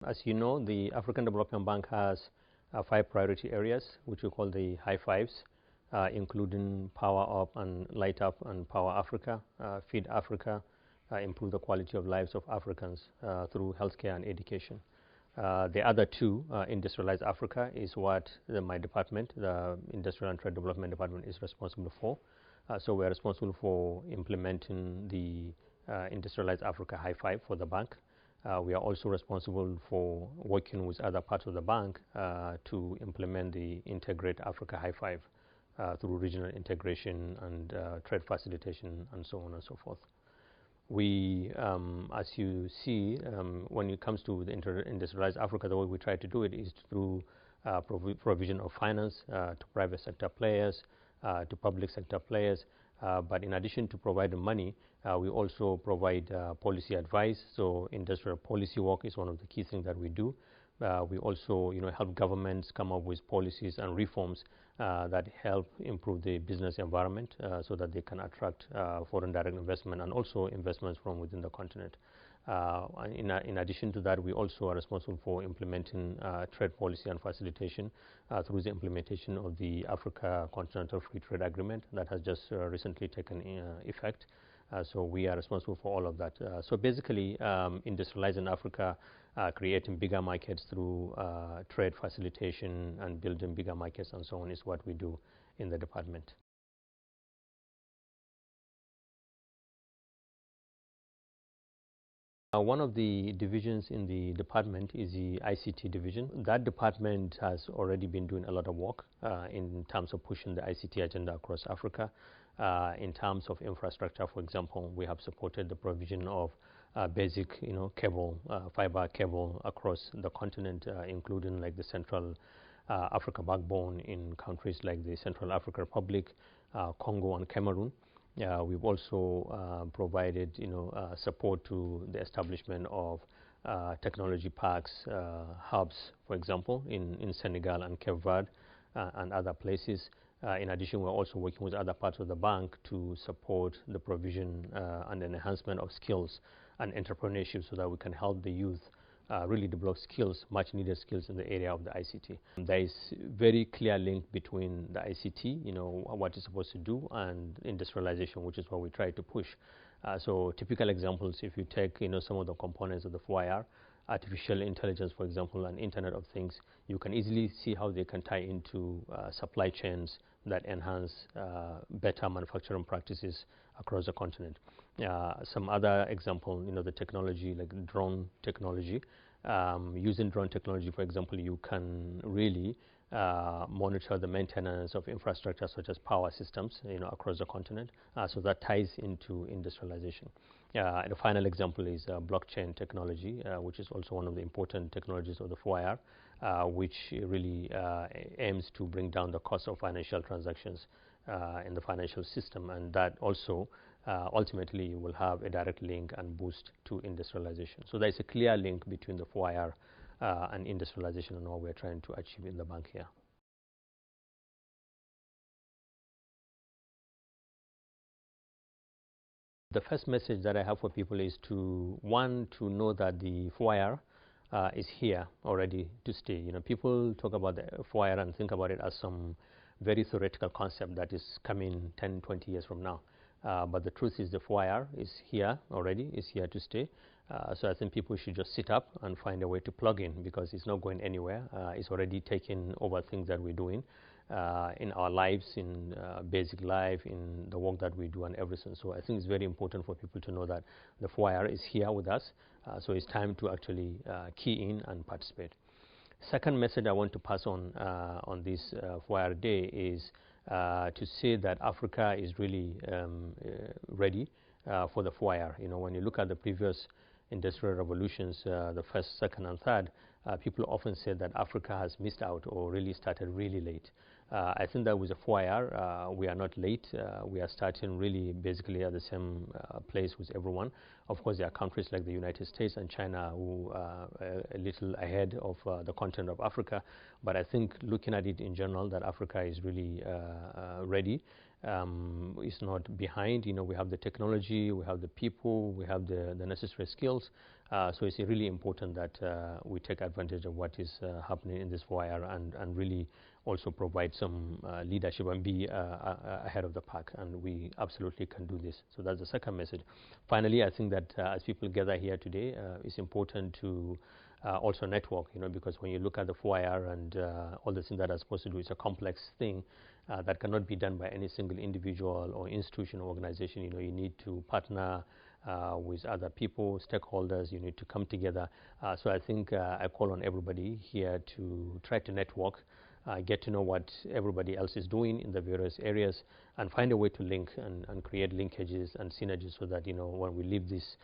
As you know, the African Development Bank has five priority areas, which we call the high fives, including Power Up and Light Up and Power Africa, Feed Africa, improve the quality of lives of Africans through healthcare and education. The other two, Industrialize Africa, is what my department, the Industrial and Trade Development Department, is responsible for. So we are responsible for implementing the Industrialize Africa High Five for the bank. We are also responsible for working with other parts of the bank to implement the Integrate Africa High Five through regional integration and trade facilitation and so on and so forth. We, as you see, when it comes to the industrialized Africa, the way we try to do it is through provision of finance to private sector players, to public sector players. But in addition to providing money, we also provide policy advice. So industrial policy work is one of the key things that we do. We also, help governments come up with policies and reforms that help improve the business environment so that they can attract foreign direct investment and also investments from within the continent. In addition to that, we also are responsible for implementing trade policy and facilitation through the implementation of the Africa Continental Free Trade Agreement that has just recently taken effect. So we are responsible for all of that. So basically, industrializing Africa, creating bigger markets through trade facilitation and building bigger markets and so on is what we do in the department. One of the divisions in the department is the ICT division. That department has already been doing a lot of work in terms of pushing the ICT agenda across Africa. In terms of infrastructure, for example, we have supported the provision of basic, cable, fiber cable across the continent, including like the Central Africa backbone in countries like the Central African Republic, Congo, and Cameroon. We've also provided, support to the establishment of technology parks, hubs, for example, in Senegal and Cape Verde and other places. In addition, we're also working with other parts of the bank to support the provision and enhancement of skills and entrepreneurship so that we can help the youth really develop skills, much needed skills in the area of the ICT. There is very clear link between the ICT, what it's supposed to do, and industrialization, which is what we try to push. So typical examples, if you take some of the components of the 4IR, artificial intelligence, for example, and Internet of Things, you can easily see how they can tie into supply chains that enhance better manufacturing practices across the continent. Some other example, the technology like drone technology. Using drone technology, for example, you can really monitor the maintenance of infrastructure such as power systems, across the continent. So that ties into industrialization. And the final example is blockchain technology, which is also one of the important technologies of the 4IR, which really aims to bring down the cost of financial transactions in the financial system, and that also ultimately will have a direct link and boost to industrialization. So there is a clear link between the 4IR and industrialization and what we're trying to achieve in the bank here. The first message that I have for people is to know that the 4IR is here already to stay. People talk about the 4IR and think about it as some very theoretical concept that is coming 10, 20 years from now. But the truth is the 4IR is here already, is here to stay. So I think people should just sit up and find a way to plug in because it's not going anywhere. It's already taking over things that we're doing in our lives, in basic life, in the work that we do and everything. So I think it's very important for people to know that the 4IR is here with us. So it's time to actually key in and participate. Second message I want to pass on this 4IR day is to say that Africa is really ready for the 4IR. When you look at the previous industrial revolutions, the first, second, and third, people often say that Africa has missed out or really started really late. I think that with the 4IR, we are not late. We are starting really basically at the same place with everyone. Of course, there are countries like the United States and China who are a little ahead of the continent of Africa. But I think looking at it in general, that Africa is really ready. It's not behind. We have the technology, we have the people, we have the necessary skills. So it's really important that we take advantage of what is happening in this 4IR and really also provide some leadership and be ahead of the pack, and we absolutely can do this. So that's the second message. Finally, I think that as people gather here today, it's important to also network, because when you look at the 4IR and all the things that are supposed to do, it's a complex thing that cannot be done by any single individual or institution or organization. You need to partner with other people, stakeholders. You need to come together. So I think I call on everybody here to try to network, get to know what everybody else is doing in the various areas, and find a way to link and create linkages and synergies so that when we leave this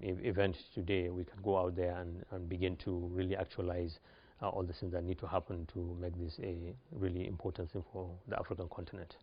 event today, we can go out there and begin to really actualize all the things that need to happen to make this a really important thing for the African continent.